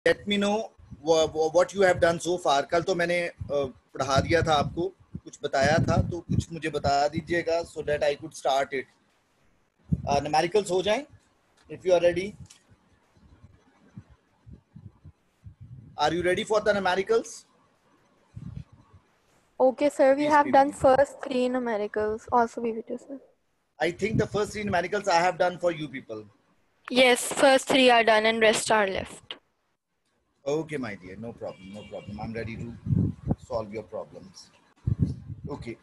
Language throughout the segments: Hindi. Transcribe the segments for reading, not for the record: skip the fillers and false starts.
let me know what you have done so far. कल तो मैंने पढ़ा दिया था आपको, कुछ बताया था, तो कुछ मुझे बता दीजिएगा so that I could start it. Numericals हो जाएं if you are ready. Are you ready for the numericals? Okay, sir. We Please have be done ready. first 3 numericals. Also be with you, sir. I think the first 3 numericals I have done for you people. Yes, first 3 are done and rest are left. Okay, my dear, no problem, no problem. I'm ready to solve your problems. Okay.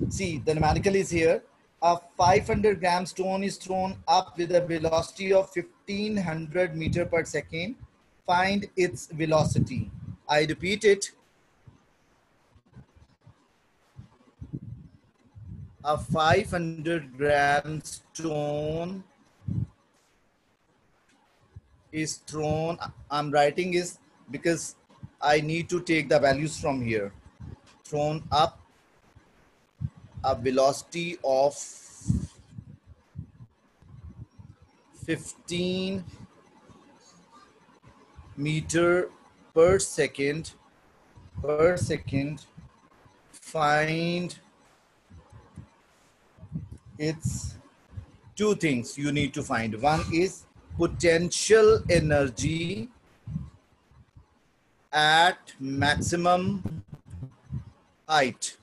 See, the numerical is here. A 500 gram stone is thrown up with a velocity of 1500 meter per second. Find its velocity. I repeat it. A 500 gram stone is thrown. I'm writing is because I need to take the values from here. Thrown up a velocity of 15 meter per second. Find its two things you need to find. One is potential energy at maximum height.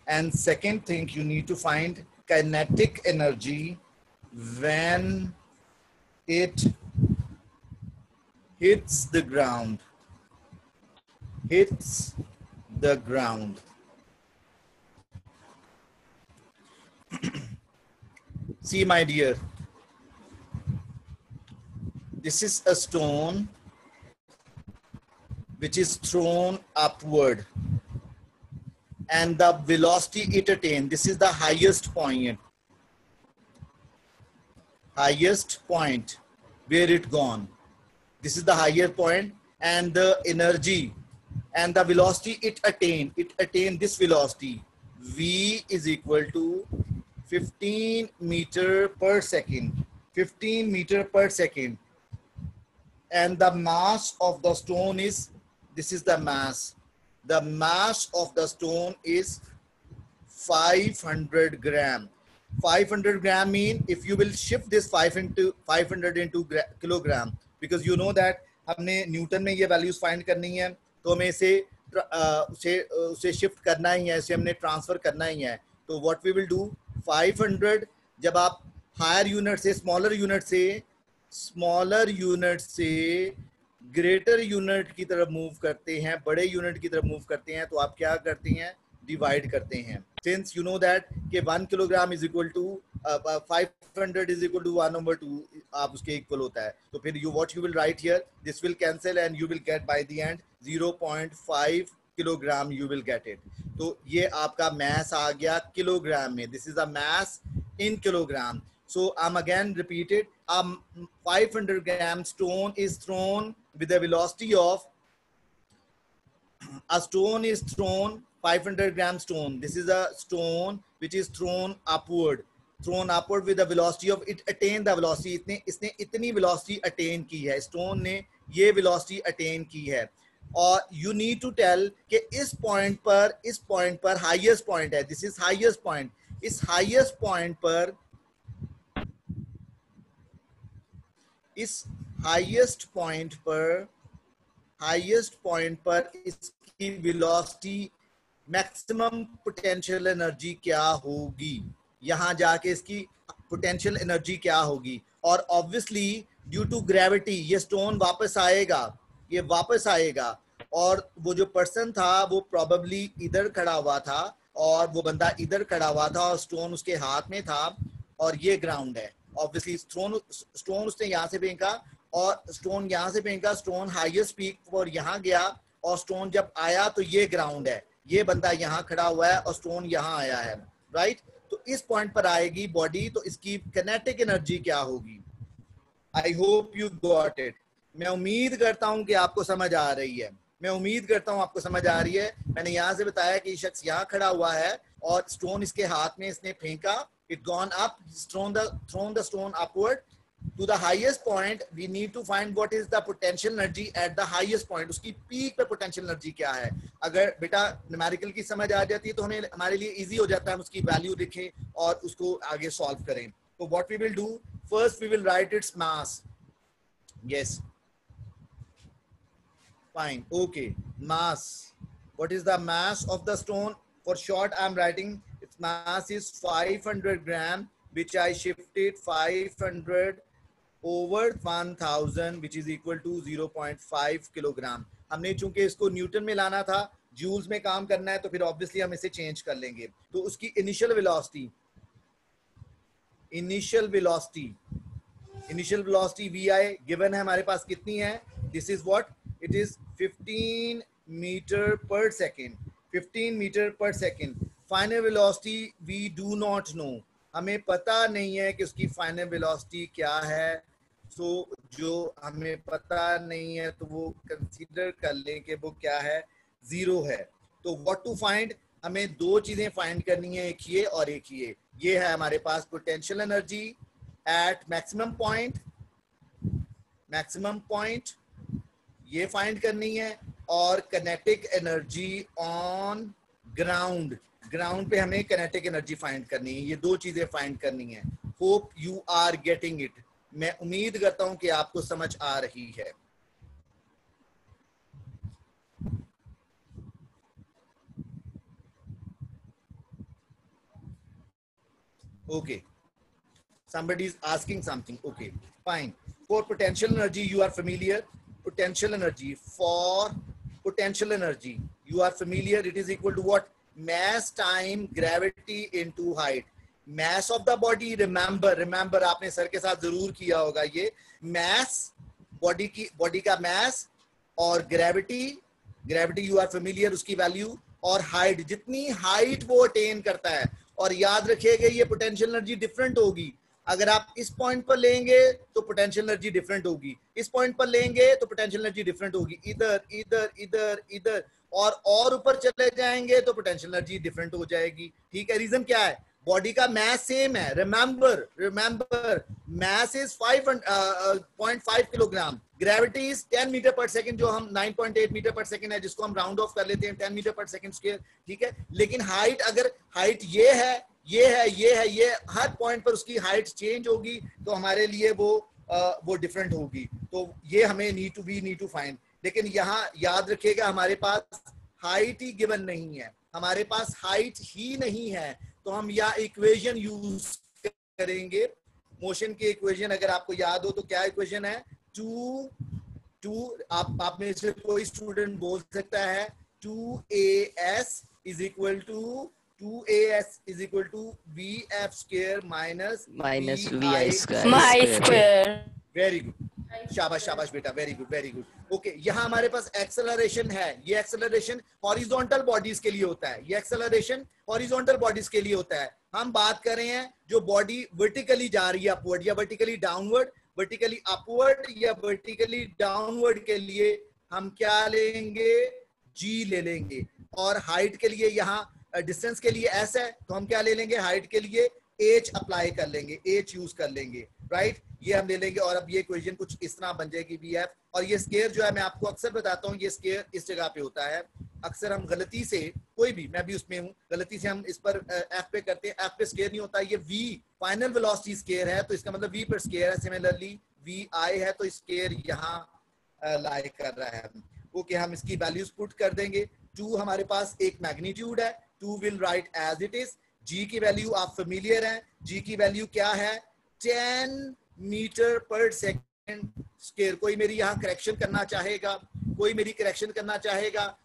And second thing, you need to find kinetic energy when it hits the ground. See, my dear, this is a stone which is thrown upward, and the velocity it attained, this is the highest point where it gone. This is the higher point, and the energy and the velocity it attained this velocity v is equal to 15 meter per second. And the mass of the stone is, this is the mass. The mass of the stone is 500 gram. 500 gram mean if you will shift this 500 into kilogram, because you know that हमने न्यूटन में ये वैल्यूज फाइंड करनी है, तो हमें उसे शिफ्ट करना ही है, इसे हमने ट्रांसफर करना ही है. तो व्हाट वी विल डू, 500 जब आप हायर यूनिट से स्मॉलर यूनिट से ग्रेटर यूनिट की तरफ मूव करते हैं, बड़े यूनिट की तरफ मूव करते हैं, तो आप क्या करते हैं, डिवाइड करते हैं. सिंस यू नो दैट कि 1 kilogram is equal to 500 is equal to 1/2, आप उसके इक्वल होता है. तो फिर you what you will write here, this will cancel and you will get by the end 0.5 kilogram you will get it. तो ये आपका मास आ गया किलोग्राम में. This is a mass in kilogram. So I'm again repeated. 500 gram stone is thrown with a velocity of, a stone is thrown, 500 gram stone. This is a stone which is thrown upward with the velocity of, it attained the velocity. इसने इतनी velocity attain की है, stone ने ये velocity attain की है. और you need to tell कि इस point पर highest point है. This is highest point. इस highest point पर इसकी वेलोसिटी, मैक्सिमम पोटेंशियल एनर्जी क्या होगी, यहां जाके इसकी पोटेंशियल एनर्जी क्या होगी. और ऑब्वियसली ड्यू टू ग्रेविटी ये स्टोन वापस आएगा, और वो जो पर्सन था वो प्रोबेबली इधर खड़ा हुआ था, और वो बंदा इधर खड़ा हुआ था, और स्टोन उसके हाथ में था, और ये ग्राउंड है. ऑब्वियसली स्टोन उसने यहाँ से फेंका, और स्टोन यहाँ से फेंका, स्टोन हाईएस्ट पीक पर यहाँ गया, और स्टोन जब आया तो ये ग्राउंड है, ये बंदा यहाँ खड़ा हुआ है, और स्टोन यहाँ आया है, राइट. तो इस पॉइंट पर आएगी बॉडी, तो इसकी किनेटिक एनर्जी क्या होगी. I hope you got it. मैं उम्मीद करता हूँ कि आपको समझ आ रही है. मैंने यहाँ से बताया कि शख्स यहाँ खड़ा हुआ है, और स्टोन इसके हाथ में, इसने फेंका, it gone up, thrown the stone upward, to the highest point we need to find what is the potential energy at the highest point. उसकी पीक पे पोटेंशियल एनर्जी क्या है. अगर बेटा न्यूमेरिकल की समझ आ जाती है तो हमें हमारे लिए इजी हो जाता है, हम उसकी वैल्यू लिखें और उसको आगे सॉल्व करें. तो what we will do, first we will write its mass. Yes, fine, okay, mass. What is the mass of the stone? For short I am writing its mass is 500 gram, which I shifted 500 over 1000, which is equal to 0.5 kilogram. हमने चूंकि इसको न्यूटन में लाना था, जूल्स में काम करना है, तो फिर ऑब्वियसली हम इसे चेंज कर लेंगे. तो उसकी इनिशियल वेलोसिटी vi गिवन है हमारे पास कितनी है. This is what it is 15 meter per second. 15 meter per second. Final velocity we do not know. हमें पता नहीं है कि उसकी फाइनल वेलोसिटी क्या है. सो जो हमें पता नहीं है तो वो कंसीडर कर लें कि वो क्या है, 0 है. तो व्हाट टू फाइंड, हमें दो चीजें फाइंड करनी है, एक ये और एक ये. ये है हमारे पास potential energy at maximum point, ये फाइंड करनी है, और किनेटिक एनर्जी ऑन ग्राउंड पे हमें किनेटिक एनर्जी फाइंड करनी है. ये दो चीजें फाइंड करनी है. Hope you are getting it. मैं उम्मीद करता हूं कि आपको समझ आ रही है. Okay, somebody is asking something. Okay, fine. For potential energy you are familiar. Potential energy, for potential energy you are familiar, it is equal to what? Mass time gravity into height. Mass of the body, remember आपने सर के साथ जरूर किया होगा ये. mass बॉडी का mass और gravity you are familiar, उसकी वैल्यू, और height, जितनी height वो अटेन करता है. और याद रखिएगा ये पोटेंशियल एनर्जी डिफरेंट होगी. अगर आप इस पॉइंट पर लेंगे तो पोटेंशियल एनर्जी डिफरेंट होगी, इस पॉइंट पर लेंगे तो पोटेंशियल एनर्जी डिफरेंट होगी. इधर और ऊपर चले जाएंगे तो पोटेंशियल एनर्जी डिफरेंट हो जाएगी. ठीक है, रीजन क्या है? बॉडी का मास सेम है. Remember mass is 5.5 kilogram, gravity is 10 metre पर सेकंड, जो हम 9.8 मीटर पर सेकंड है, जिसको हम राउंड ऑफ कर लेते हैं 10 मीटर पर सेकंड स्क्वायर. ठीक है, लेकिन हाइट, अगर हाइट ये है, ये हर पॉइंट पर उसकी हाइट चेंज होगी तो हमारे लिए वो डिफरेंट होगी. तो ये हमें नीड टू फाइंड. लेकिन यहाँ याद रखिएगा हमारे पास हाइट ही गिवन नहीं है, हमारे पास हाइट ही नहीं है. तो हम यह इक्वेशन यूज करेंगे, मोशन की इक्वेशन. अगर आपको याद हो तो क्या इक्वेशन है? आप में से कोई स्टूडेंट बोल सकता है 2as is equal to vf square minus vi square. My square. Very good, शाबाश बेटा, वेरी गुड. ओके, यहाँ हमारे पास एक्सेलरेशन है. ये एक्सेलरेशन हॉरिजॉन्टल बॉडीज के लिए होता है. ये एक्सेलरेशन हॉरिजॉन्टल बॉडीज के लिए होता है. हम बात कर रहे हैं जो बॉडी वर्टिकली जा रही है अपवर्ड या वर्टिकली डाउनवर्ड, वर्टिकली अपवर्ड या वर्टिकली डाउनवर्ड के लिए हम क्या लेंगे? जी ले लेंगे. और हाइट के लिए, यहाँ डिस्टेंस के लिए एस है, तो हम क्या ले लेंगे? हाइट के लिए एच अप्लाई कर लेंगे, एच यूज कर लेंगे. राइट, ये हम ले लेंगे. और अब ये इक्वेशन कुछ इस तरह बन जाएगी bf. और ये स्केयर जो है, मैं आपको अक्सर बताता हूँ, ये स्केयर इस जगह पे होता है. अक्सर हम गलती से, कोई भी, मैं भी उसमें हूँ, गलती से हम इस पर एफ पे करते हैं. एफ पे स्केयर नहीं होता, ये v फाइनल वेलोसिटी स्केयर है, तो इसका मतलब v पर स्केयर है. सिमिलरली vi है तो स्केयर यहाँ लाई कर रहा है. ओके, हम इसकी वैल्यूज पुट कर देंगे. 2 हमारे पास एक मैग्नीट्यूड है, 2 will write as it is. g की वैल्यू आप फेमिलियर हैं. g की वैल्यू क्या है? 10 मीटर पर सेकंड स्क्वायर. कोई मेरी यहाँ करेक्शन करना चाहेगा?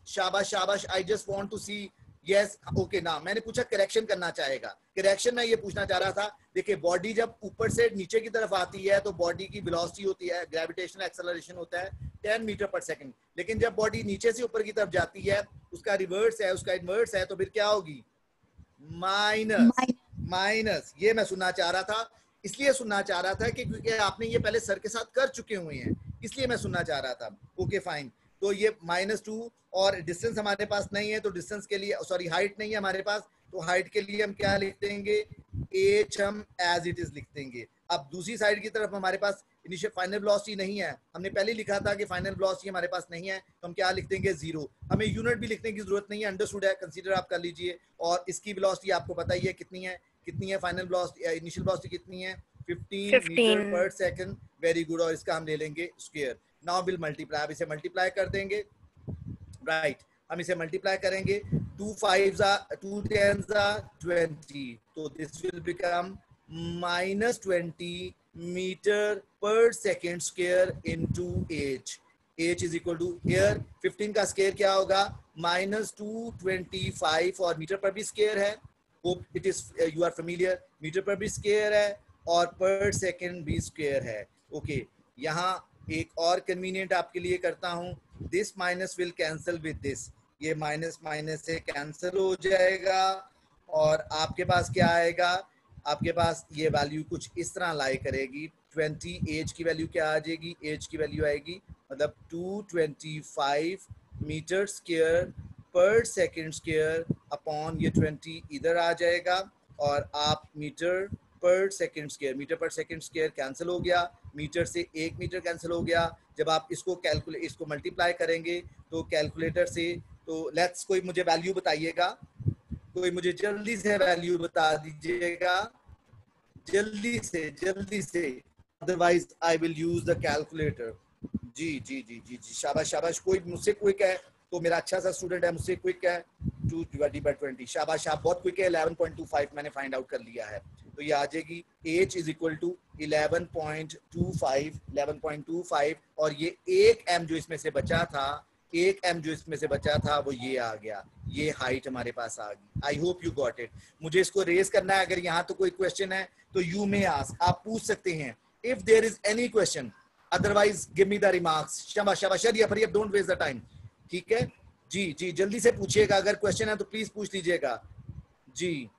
शाबाश. I just want to see. Yes, okay ना, मैंने पूछा करेक्शन करना चाहेगा. करेक्शन मैं ये पूछना चाह रहा था, देखिए बॉडी जब ऊपर से नीचे की तरफ आती है तो बॉडी की वेलोसिटी होती है, ग्रेविटेशनल एक्सेलरेशन होता है 10 मीटर पर सेकंड. लेकिन जब बॉडी नीचे से ऊपर की तरफ जाती है, उसका रिवर्स है, उसका इनवर्स है, तो फिर क्या होगी? माइनस. ये मैं सुनना चाह रहा था, इसलिए सुनना चाह रहा था कि क्योंकि आपने ये पहले सर के साथ कर चुके हुए हैं, इसलिए मैं सुनना चाह रहा था. Okay fine. तो ये -2, और डिस्टेंस हमारे पास नहीं है, तो डिस्टेंस के लिए, सॉरी हाइट नहीं है हमारे पास, तो हाइट के लिए हम क्या लिख देंगे? h हम एज इट इज लिख देंगे. अब दूसरी साइड की तरफ हमारे पास इनिशियल फाइनल वेलोसिटी नहीं है, हमने पहले लिखा था कि फाइनल वेलोसिटी हमारे पास नहीं है, तो हम क्या लिख देंगे 0। हमें यूनिट भी लिखने की जरूरत नहीं है, अंडरस्टूड है, कंसीडर आप कर लीजिए। और इसकी वेलोसिटी आपको पता ही है कितनी है, कितनी है फाइनल वेलोसिटी, इनिशियल वेलोसिटी कितनी है 15 मीटर 15. पर सेकंड। Very good. और इसका हम ले लेंगे स्क्वायर। नाउ विल मल्टीप्लाई, अब इसे मल्टीप्लाई कर देंगे, राइट हम इसे मल्टीप्लाई करेंगे, 2 5s are 2 10s are 20, तो दिस विल बिकम -20 मीटर पर second square into h। h is equal to, here 15 का स्क्वायर क्या होगा -225, और मीटर पर भी स्क्वायर है, hope it is you are familiar, metre पर भी स्क्वायर है और पर सेकेंड भी स्क्वायर है। ओके, यहाँ एक और कन्वीनियंट आपके लिए करता हूँ, this minus will cancel with this, ये माइनस माइनस से कैंसिल हो जाएगा और आपके पास क्या आएगा, आपके पास ये वैल्यू कुछ इस तरह लाई करेगी, 20 एज की वैल्यू क्या आ जाएगी, एज की वैल्यू आएगी मतलब 225 मीटर स्क्वायर पर सेकेंड स्क्वायर अपॉन ये 20 इधर आ जाएगा और आप मीटर पर सेकेंड स्क्वायर, मीटर पर सेकेंड स्क्वायर कैंसिल हो गया, मीटर से 1 मीटर कैंसिल हो गया। जब आप इसको कैलकुलेट, इसको मल्टीप्लाई करेंगे तो कैलकुलेटर से, तो लेट्स कोई मुझे वैल्यू बताइएगा, कोई मुझे जल्दी से वैल्यू बता दीजिएगा, जल्दी से, otherwise I will use the calculator. जी जी जी जी जी, शाबाश शाबाश, कोई मुझसे क्विक है तो मेरा अच्छा सा स्टूडेंट है, मुझसे क्विक है, 2/20, शाबाश, आप बहुत क्विक है, 11.25 मैंने फाइंड आउट कर लिया है। तो ये आ जाएगी h इज इक्वल टू 11.25 और ये 1 m जो इसमें से बचा था, 1 m जो इसमें से बचा था वो ये आ गया, ये हाइट हमारे पास आ गई। I hope you got it. मुझे इसको रेज करना है, अगर यहाँ तो कोई क्वेश्चन है तो यू मे आस्क, आप पूछ सकते हैं if there is any question, otherwise give me the remarks. शाबाश शाबाश, hurry up, don't waste the time. ठीक है जी जी, जल्दी से पूछिएगा, अगर क्वेश्चन है तो प्लीज पूछ लीजिएगा। जी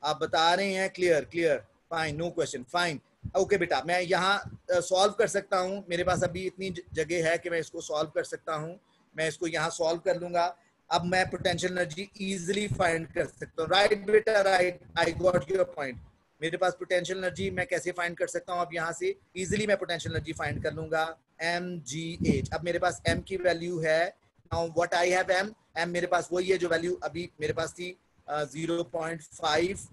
आप बता रहे हैं clear clear, fine, no question, fine. Okay बेटा, मैं यहाँ सॉल्व कर सकता हूँ, मेरे पास अभी इतनी जगह है कि मैं इसको सॉल्व कर सकता हूँ, मैं इसको यहाँ सॉल्व कर लूंगा। अब मैं पोटेंशियल एनर्जी इजीली फाइंड कर सकता हूँ, राइट बेटा, right, I got your point. मेरे पास पोटेंशियल एनर्जी मैं कैसे फाइंड कर सकता हूँ, अब यहाँ से इजीली मैं पोटेंशियल एनर्जी फाइंड कर लूंगा, mgh। अब मेरे पास m की वैल्यू है, now what I have m मेरे पास वही है जो वैल्यू अभी मेरे पास थी, 0.5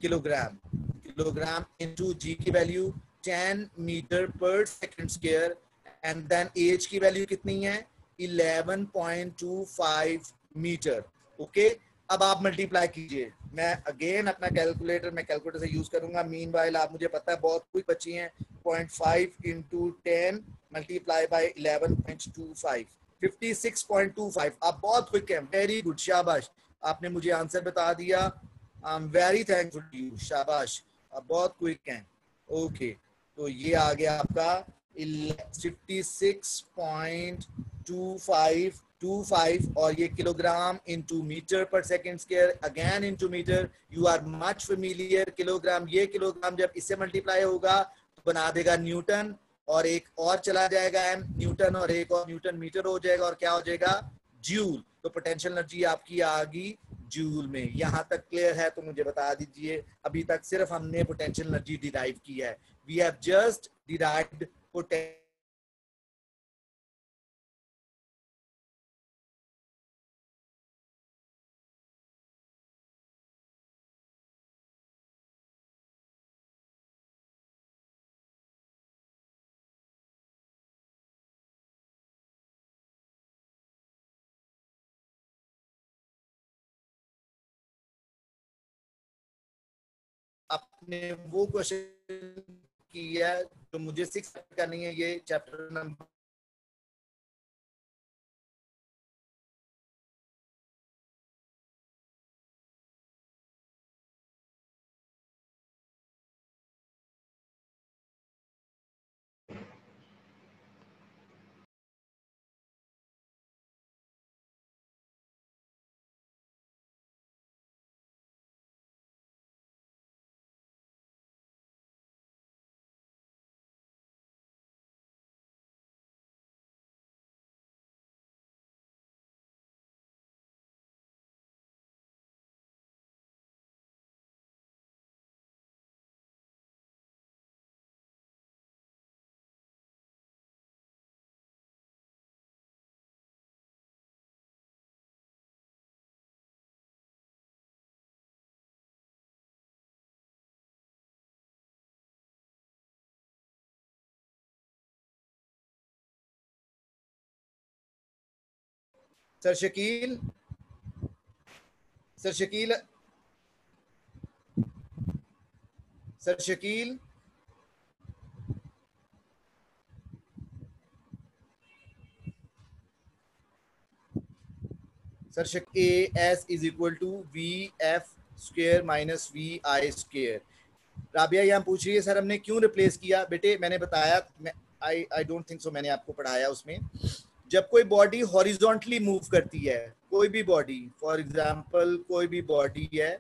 किलोग्राम, किलोग्राम इनटू जी की वैल्यू 10 मीटर पर second square, and then h की वैल्यू कितनी है 11.25 मीटर। ओके, अब आप मल्टीप्लाई कीजिए, मैं अगेन अपना कैलकुलेटर, मैं कैलकुलेटर से यूज करूंगा, मीन वाइल आप मुझे पता है बहुत कुछ बची हैं, 0.5 इंटू 10 मल्टीप्लाई बाई 11.25, 56.25। आप बहुत क्विक हैं, वेरी गुड, शाबाश, आपने मुझे आंसर बता दिया, I am very thankful to you, शाबाश, आप बहुत क्विक हैं। ओके, तो ये आ गया आपका 56.25 और ये किलोग्राम इंटू मीटर पर second square, again into metre, you are much familiar, kilogram, ये किलोग्राम जब इससे मल्टीप्लाई होगा तो बना देगा न्यूटन, और एक और चला जाएगा एम, न्यूटन, और एक और न्यूटन मीटर हो जाएगा, और क्या हो जाएगा जूल। तो पोटेंशियल एनर्जी आपकी आ गई जूल में। यहाँ तक क्लियर है तो मुझे बता दीजिए, अभी तक सिर्फ हमने पोटेंशियल एनर्जी डिराइव की है, we have just derived potential. आपने वो क्वेश्चन किया है जो मुझे 6 करनी है, ये chapter number sir Shakeel, sir Shakeel, sir Shakeel, sir Shakeel, s is equal to v f square minus v i square. Rabia यहाँ पूछ रही है सर हमने क्यों रिप्लेस किया। बेटे मैंने बताया, आई डोंट थिंक सो मैंने आपको पढ़ाया उसमें। जब कोई बॉडी हॉरिजॉन्टली मूव करती है, कोई भी बॉडी, फॉर एग्जांपल कोई भी बॉडी है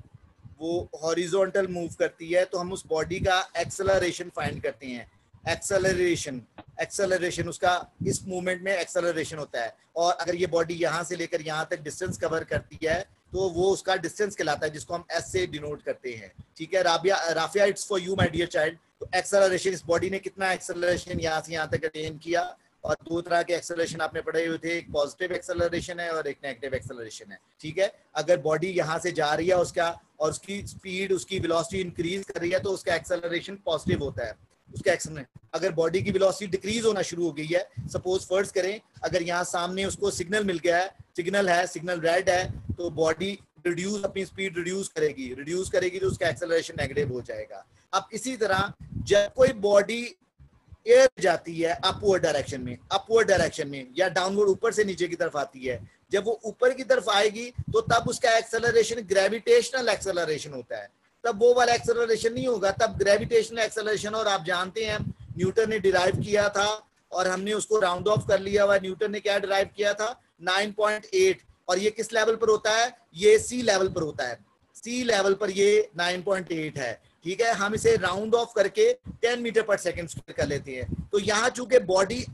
वो हॉरिजॉन्टल मूव करती है, तो हम उस बॉडी का एक्सेलरेशन फाइंड करते हैं। एक्सेलरेशन, एक्सेलरेशन उसका, इस मूवमेंट में एक्सेलरेशन होता है। और अगर ये बॉडी यहाँ से लेकर यहाँ तक डिस्टेंस कवर करती है तो वो उसका डिस्टेंस कहलाता है, जिसको हम एस से डिनोट करते हैं। ठीक है Rafiya, it's for you my dear child. तो एक्सेलरेशन, इस बॉडी ने कितना एक्सेलरेशन यहाँ से यहाँ तक अटेन किया। और दो तरह के एक्सेलरेशन आपने पढ़े हुए थे, एक पॉजिटिव एक्सेलरेशन है और एक नेगेटिव एक्सेलरेशन है। ठीक है, अगर बॉडी यहाँ से जा रही है उसका, और उसकी स्पीड, उसकी वेलोसिटी इंक्रीज कर रही है तो उसका एक्सेलरेशन पॉजिटिव होता है, उसका एक्सेलरेशन। अगर बॉडी की वेलोसिटी डिक्रीज होना शुरू हो गई है, सपोज फर्ज करें अगर यहाँ सामने उसको सिग्नल मिल गया है, सिग्नल रेड है, तो बॉडी रिड्यूस, अपनी स्पीड रिड्यूस करेगी तो उसका एक्सेलरेशन नेगेटिव हो जाएगा। अब इसी तरह जब कोई बॉडी एयर जाती है अपवर्ड डायरेक्शन में या डाउनवर्ड, ऊपर से नीचे की तरफ आती है, जब वो ऊपर की तरफ आएगी तो तब उसका एक्सेलरेशन ग्रेविटेशनल एक्सेलरेशन होता है। तब वो वाला एक्सेलरेशन नहीं होगा, तब ग्रेविटेशनल एक्सेलरेशन। और आप जानते हैं न्यूटन ने डिराइव किया था और हमने उसको राउंड ऑफ कर लिया हुआ। न्यूटन ने क्या डिराइव किया था, 9.8। और ये किस लेवल पर होता है, ये सी लेवल पर होता है, सी लेवल पर ये 9.8 है। ठीक है, हम इसे राउंड ऑफ करके 10 मीटर पर सेकंड स्क्वायर कर लेते हैं। तो यहाँ चूंकि बॉडी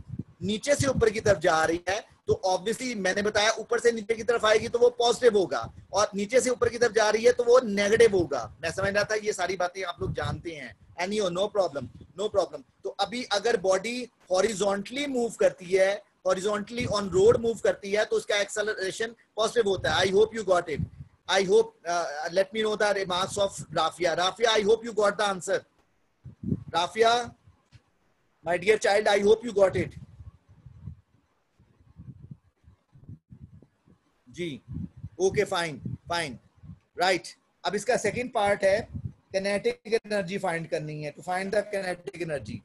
नीचे से ऊपर की तरफ जा रही है तो ऑब्वियसली मैंने बताया ऊपर से नीचे की तरफ आएगी तो वो पॉजिटिव होगा, और नीचे से ऊपर की तरफ जा रही है तो वो नेगेटिव होगा। मैं समझ रहा था, ये सारी बातें आप लोग जानते हैं। एनीहो, नो प्रॉब्लम। तो अभी अगर बॉडी हॉरिजॉन्टली मूव करती है, हॉरिजॉन्टली ऑन रोड मूव करती है, तो उसका एक्सेलरेशन पॉजिटिव होता है। I hope you got it. I hope, let me know the remarks of Rafia. Rafia, I hope you got the answer. Rafia, my dear child, I hope you got it. जी, okay, fine, right. अब इसका सेकंड पार्ट है, kinetic energy find करनी है। To find the kinetic energy.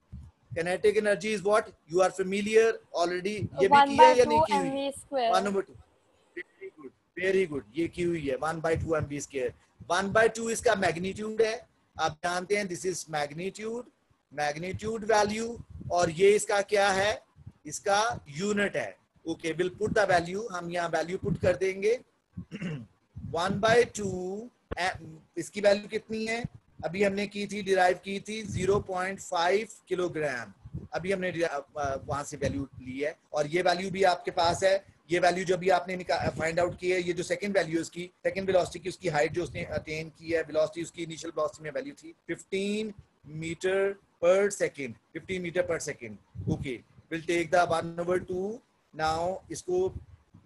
Kinetic energy is what? You are familiar already. ये भी की है या नहीं की हुई? 1/2. वेरी गुड, ये की हुई है 1/2 mv स्क्वायर। 1/2 इसका मैग्नीट्यूड है, आप जानते हैं दिस इज मैग्नीट्यूड वैल्यू, और ये इसका क्या है, इसका यूनिट है। Okay, will put the value, हम यहाँ वैल्यू पुट कर देंगे। 1/2 इसकी वैल्यू कितनी है, अभी हमने की थी, डिराइव की थी 0.5 किलोग्राम। अभी हमने वहां से वैल्यू ली है, और ये वैल्यू भी आपके पास है। ये वैल्यू जो भी आपने फाइंड आउट की है, ये जो सेकंड वैल्यू है उसकी, सेकंड वेलोसिटी की, उसकी हाइट जो उसने अटेन की है, वेलोसिटी उसकी इनिशियल वेलोसिटी में वैल्यू थी 15 मीटर पर सेकंड, 15 मीटर पर second. Okay, will take the 1/2 now, इसको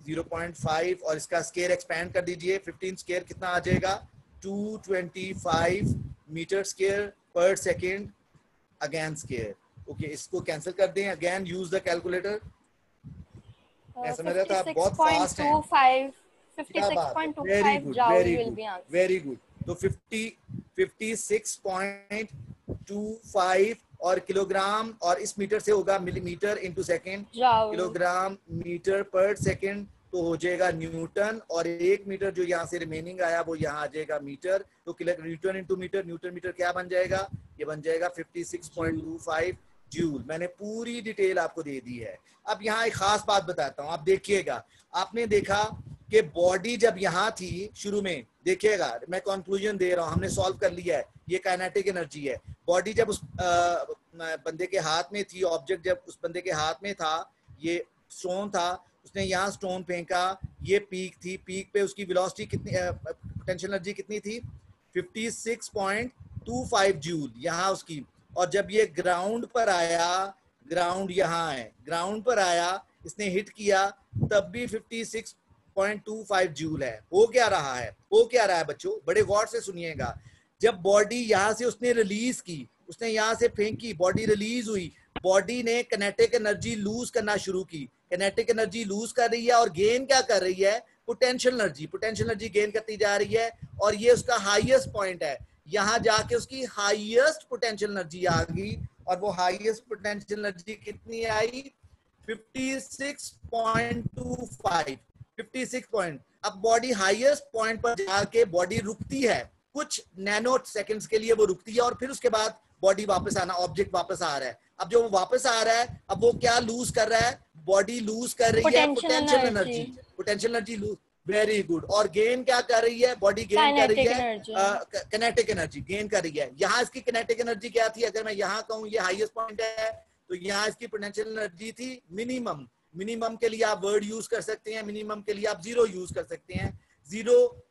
0.5 और इसका स्क्वायर एक्सपेंड कर दीजिए। 15 स्क्वायर कितना आ जाएगा, 225 मीटर स्क्वायर पर सेकंड, अगेन स्क्वायर। ओके, इसको कैंसिल कर दें, अगेन यूज द कैलकुलेटर। मैं समझ रहा था आप बहुत फास्ट हैं। 56.25 वेरी गुड। तो 56.25 और किलोग्राम, और इस मीटर से होगा millimetre into second, kilogram metre पर सेकेंड, तो हो जाएगा न्यूटन। और 1 मीटर जो यहाँ से रिमेनिंग आया वो यहाँ आ जाएगा मीटर, तो newton into metre, newton metre क्या बन जाएगा, ये बन जाएगा 56.25 जूल। मैंने पूरी डिटेल आपको दे दी है। अब यहाँ एक खास बात बताता हूँ, आप देखिएगा। आपने देखा कि बॉडी जब यहाँ थी शुरू में, देखिएगा मैं कंक्लूजन दे रहा हूँ, हमने सॉल्व कर लिया है, ये काइनेटिक एनर्जी है। बॉडी जब उस बंदे के हाथ में थी, ऑब्जेक्ट जब उस बंदे के हाथ में था, ये स्टोन था, उसने यहाँ स्टोन फेंका, ये पीक थी, पीक पे उसकी वेलोसिटी कितनी, पोटेंशियल एनर्जी कितनी थी, 56.25 जूल यहाँ उसकी। और जब ये ग्राउंड पर आया, ग्राउंड यहाँ है, ग्राउंड पर आया, इसने हिट किया, तब भी 56.25 जूल है। हो क्या रहा है बच्चों, बड़े गौर से सुनिएगा। जब बॉडी यहाँ से उसने रिलीज की, उसने यहाँ से फेंकी, बॉडी रिलीज हुई, बॉडी ने किनेटिक एनर्जी लूज करना शुरू की। किनेटिक एनर्जी लूज कर रही है और गेन क्या कर रही है, पोटेंशियल एनर्जी गेन करती जा रही है, और ये उसका हाईएस्ट पॉइंट है। यहां जाके उसकी हाईएस्ट पोटेंशियल एनर्जी आ गई, और वो हाईएस्ट पोटेंशियल एनर्जी कितनी आई, 56.25, 56 पॉइंट। अब बॉडी हाईएस्ट पॉइंट पर जाके बॉडी रुकती है, कुछ नैनो सेकंड्स के लिए वो रुकती है, और फिर उसके बाद बॉडी वापस आना, ऑब्जेक्ट वापस आ रहा है। अब जो वो वापस आ रहा है, अब वो क्या लूज कर रहा है, बॉडी लूज कर रही है potential energy lose, very good. और गेन क्या कर रही है, बॉडी गेन कर रही है किनेटिक एनर्जी गेन कर रही है। यहाँ इसकी किनेटिक एनर्जी क्या थी, अगर मैं यहाँ कहूँ ये हाईएस्ट पॉइंट है, तो यहाँ इसकी पोटेंशियल एनर्जी थी मिनिमम। मिनिमम के लिए आप वर्ड यूज कर सकते हैं, मिनिमम के लिए आप जीरो यूज कर सकते हैं, जीरो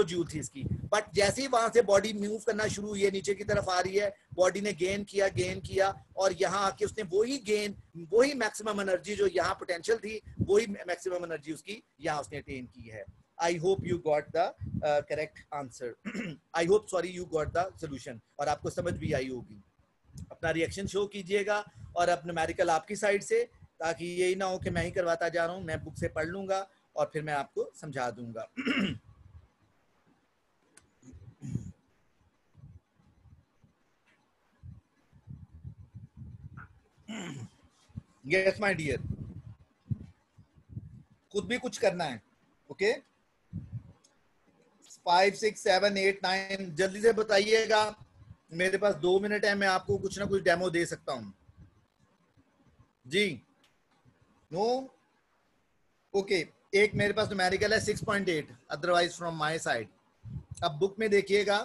जूल थी इसकी। बट जैसे ही वहां से बॉडी मूव करना शुरू हुई है, नीचे की तरफ आ रही है, बॉडी ने गेन किया, और यहाँ आके उसने वही मैक्सिमम एनर्जी जो यहाँ पोटेंशियल थी, वही मैक्सिमम एनर्जी उसकी यहाँ उसने अटेन की है। I hope you got the correct answer, I hope sorry you got the solution, और आपको समझ भी आई होगी। अपना रिएक्शन शो कीजिएगा, और अब न्यूमेरिकल आपकी साइड से, ताकि यही ना हो कि मैं ही करवाता जा रहा हूँ। मैं बुक से पढ़ लूंगा और फिर मैं आपको समझा दूंगा। यस माय डियर, खुद भी कुछ करना है, ओके। 5, 6, 7, 8, 9 जल्दी से बताइएगा, मेरे पास 2 मिनट है, मैं आपको कुछ ना कुछ डेमो दे सकता हूं जी। नो ओके, एक मेरे पास न्यूमेरिकल है 6.8, अदरवाइज फ्रॉम माय साइड। अब बुक में देखिएगा,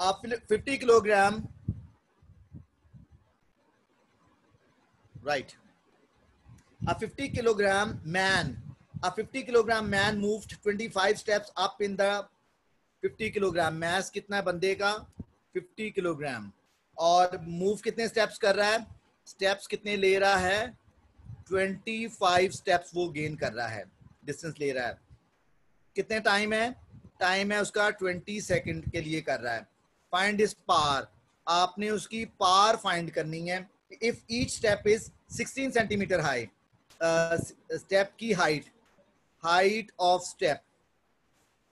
आप 50 kilogram, right, a 50 kilogram man moved 25 steps up in the 50 kilogram. Mass कितना है बंदे का, 50 किलोग्राम, और मूव कितने स्टेप्स कर रहा है, स्टेप्स कितने ले रहा है, 25 स्टेप्स वो गेन कर रहा है, डिस्टेंस ले रहा है। कितने टाइम है उसका 20 सेकंड के लिए कर रहा है। फाइंड इज पार, आपने उसकी पार फाइंड करनी है। If each step is 16 centimetre high, step की हाइट ऑफ स्टेप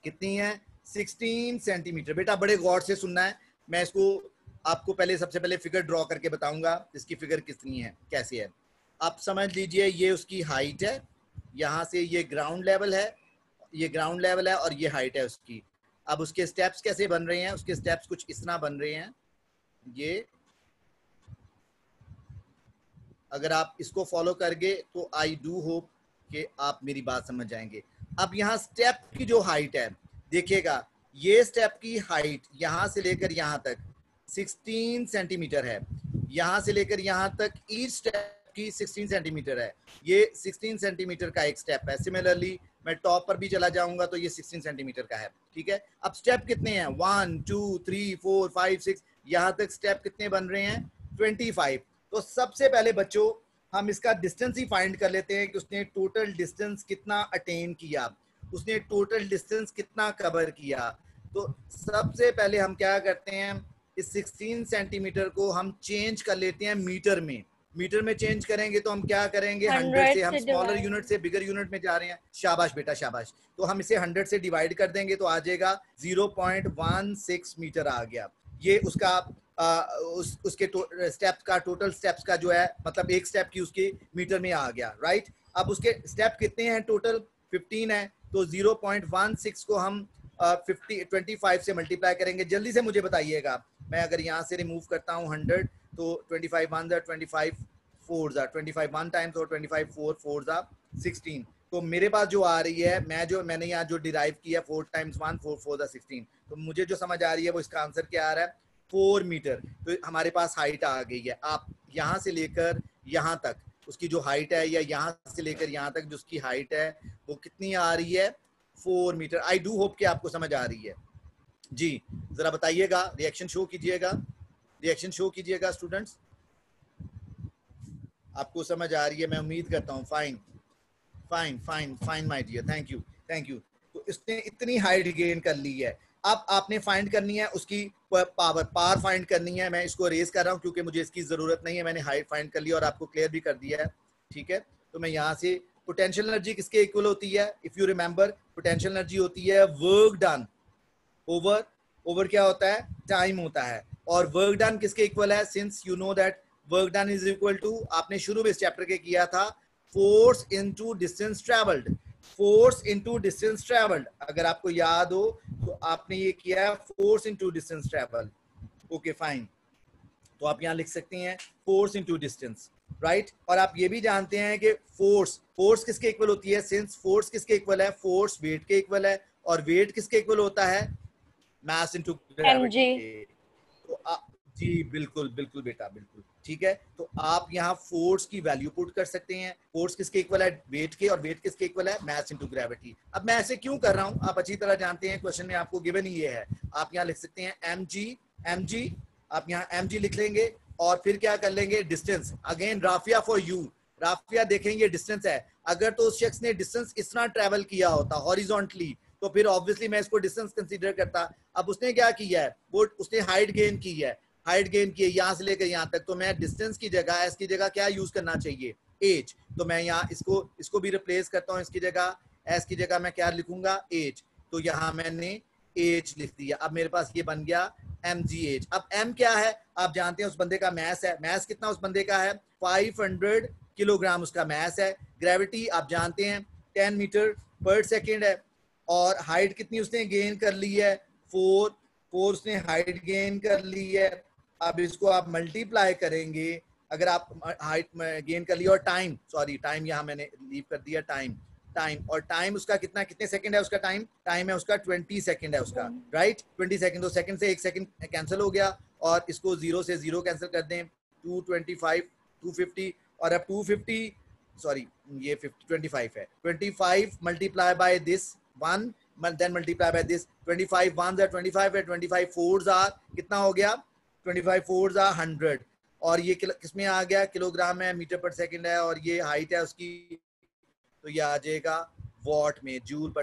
कितनी है, 16 सेंटीमीटर। बेटा बड़े गौर से सुनना है, मैं इसको आपको सबसे पहले फिगर ड्रॉ करके बताऊंगा, इसकी फिगर कितनी है, कैसे है। आप समझ लीजिए, ये उसकी हाइट है, यहाँ से ये ग्राउंड लेवल है, और ये हाइट है उसकी। अब उसके स्टेप्स कैसे बन रहे हैं, उसके स्टेप्स कुछ इस तरह बन रहे हैं। ये अगर आप इसको फॉलो करगे तो आई डू होप कि आप मेरी बात समझ जाएंगे। अब यहाँ स्टेप की जो हाइट है, देखिएगा, ये स्टेप की हाइट यहाँ से लेकर यहाँ तक 16 सेंटीमीटर है, यहाँ से लेकर यहाँ तक ईच स्टेप की 16 सेंटीमीटर है। ये 16 सेंटीमीटर का एक स्टेप है। सिमिलरली मैं टॉप पर भी चला जाऊंगा तो ये 16 सेंटीमीटर का है, ठीक है। अब स्टेप कितने हैं, 1, 2, 3, 4, 5, 6, यहाँ तक स्टेप कितने बन रहे हैं, 25। तो सबसे पहले बच्चों हम इसका डिस्टेंस ही फाइंड कर लेते हैं कि उसने टोटल डिस्टेंस कितना अटेन किया, उसने टोटल डिस्टेंस कितना कवर किया। तो सबसे पहले हम क्या करते हैं, इस 16 सेंटीमीटर को हम चेंज कर लेते हैं मीटर में। मीटर में चेंज करेंगे तो हम क्या करेंगे, 100 से, हम स्मॉलर यूनिट से बिगर यूनिट में जा रहे हैं। शाबाश बेटा शाबाश। तो हम इसे 100 से डिवाइड कर देंगे तो आ जाएगा 0.16 मीटर आ गया। ये उसका उसके स्टेप्स का, टोटल स्टेप्स का जो है, मतलब एक स्टेप की उसके मीटर में आ गया, राइट। अब उसके स्टेप कितने हैं, टोटल 15 है, तो 0.16 को हम 25 से मल्टीप्लाई करेंगे। जल्दी से मुझे बताइएगा, मैं अगर यहाँ से रिमूव करता हूँ 100, तो 25 1 जा 25 4 जा 25 1 टाइम्स, और 25 4 जा 16। तो मेरे पास जो आ रही है, मैंने यहाँ जो डिराइव किया 4 टाइम्स 1 4 4 जा 16, तो मुझे जो समझ आ रही है वो इसका आंसर क्या आ रहा है, 4 मीटर। तो हमारे पास हाइट आ गई है। आप यहाँ से लेकर यहाँ तक उसकी जो हाइट है, या यहाँ से लेकर यहाँ तक जो उसकी हाइट है, वो कितनी आ रही है, 4 मीटर। आई डू होप कि आपको समझ आ रही है जी। जरा बताइएगा, रिएक्शन शो कीजिएगा स्टूडेंट्स, आपको समझ आ रही है, मैं उम्मीद करता हूँ। Fine my dear, thank you. तो इसने इतनी हाइट गेन कर ली है। अब आपने फाइंड करनी है उसकी पावर फाइंड करनी है। मैं इसको रेज कर रहा हूँ क्योंकि मुझे इसकी जरूरत नहीं है, मैंने हाइट फाइंड कर ली और आपको क्लियर भी कर दिया है। ठीक है। तो मैं यहाँ से पोटेंशियल एनर्जी किसके इक्वल होती है, if you remember potential energy होती है वर्क डन ओवर, ओवर क्या होता है, टाइम होता है, और वर्क डन किसके इक्वल है, since you know that work done is equal to, आपने शुरू में इस चैप्टर के किया था, force into distance travelled, force into distance travelled, अगर आपको याद हो तो आपने ये किया है force into distance travelled. Okay fine, तो आप यहाँ लिख सकते हैं फोर्स इनटू डिस्टेंस, राइट। और आप ये भी जानते हैं कि फोर्स, फोर्स किसके इक्वल होती है, सिंस फोर्स किसके इक्वल है, फोर्स वेट के इक्वल है, और वेट किसके इक्वल होता है, मास इनटू ग्रेविटी के। तो जी बिल्कुल बिल्कुल बेटा बिल्कुल ठीक है। तो आप यहाँ फोर्स की वैल्यू पुट कर सकते हैं, फोर्स किसके इक्वल है, वेट के, और वेट किसके इक्वल है, मास इनटू ग्रेविटी। अब मैं ऐसे क्यों कर रहा हूँ, आप अच्छी तरह जानते हैं, क्वेश्चन में आपको गिवन ही ये है, आप यहाँ लिख सकते हैं mg, आप यहाँ mg लिख लेंगे, और फिर क्या कर लेंगे, distance, again Rafiya for you, Rafiya देखेंगे डिस्टेंस है, अगर तो उस शख्स ने डिस्टेंस इस तरह ट्रेवल किया होता हॉरिजॉन्टली, तो फिर ऑब्वियसली मैं इसको डिस्टेंस कंसीडर करता। अब उसने क्या किया है, वो उसने हाइट गेन की है, हाइट गेन की है यहाँ से लेकर यहाँ तक, तो मैं डिस्टेंस की जगह, एस की जगह क्या यूज करना चाहिए, एज। तो मैं यहाँ इसको भी रिप्लेस करता हूँ, इसकी जगह एस की जगह मैं क्या लिखूंगा, एज। तो यहाँ मैंने एज लिख दिया, अब मेरे पास ये बन गया mgh। अब m क्या है, आप जानते हैं उस बंदे का मैस है, मैस कितना उस बंदे का है, 500 किलोग्राम उसका मैस है। ग्रेविटी आप जानते हैं 10 मीटर पर सेकेंड है, और हाइट कितनी उसने गेन कर ली है, 4 उसने हाइट गेन कर ली है। अब इसको आप मल्टीप्लाई करेंगे, अगर आप हाइट गेन कर लिया, और टाइम, सॉरी टाइम यहाँ मैंने लीव कर दिया, टाइम, और टाइम उसका कितना, कितने सेकंड है उसका, टाइम है उसका 20 सेकंड है उसका, राइट 20 सेकंड। तो सेकंड से 1 सेकंड कैंसिल हो गया, और इसको 0 से 0 कैंसिल कर दें, 225 250, और अब 250 सॉरी ये 25 है, 25 multiply by this 1 then multiply by this, 25 1s are 25 है, 25 4s are कितना हो गया, 25 4s are 100, और ये किसमें आ गया, किलोग्राम है, मीटर पर सेकंड है, और ये हाइट है उसकी, तो ये आ जाएगा वॉट में, जूल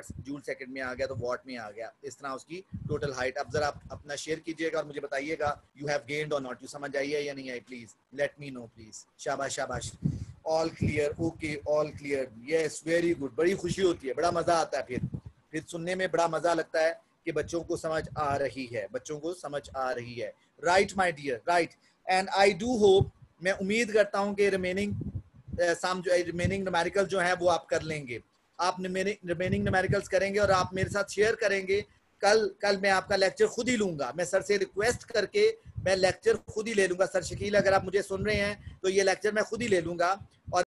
सेकंड में आ गया, तो वॉट में आ गया, इस तरह उसकी टोटल हाइट। अब जरा आप अपना शेयर कीजिएगा और मुझे बताइएगा यू हैव गेन्ड और नॉट, यू समझ आई है या नहीं आई, please let me know please. शाबाश शाबाश, all clear, okay all clear, yes very good. बड़ी खुशी होती है, बड़ा मजा आता है, फिर सुनने में बड़ा मजा लगता है कि बच्चों को समझ आ रही है, बच्चों को समझ आ रही है, right my dear, right. And I do hope, मैं उम्मीद करता हूँ कि रिमेनिंग न्यूमेरिकल जो है वो आप कर लेंगे, आप रिमेनिंग न्यूमेरिकल्स करेंगे, और आप मेरे साथ शेयर करेंगे। कल मैं आपका लेक्चर खुद ही लूंगा, मैं सर से रिक्वेस्ट करके मैं लेक्चर खुद ही ले लूंगा। सर शकील अगर आप मुझे सुन रहे हैं तो ये लेक्चर मैं खुद ही ले लूंगा, और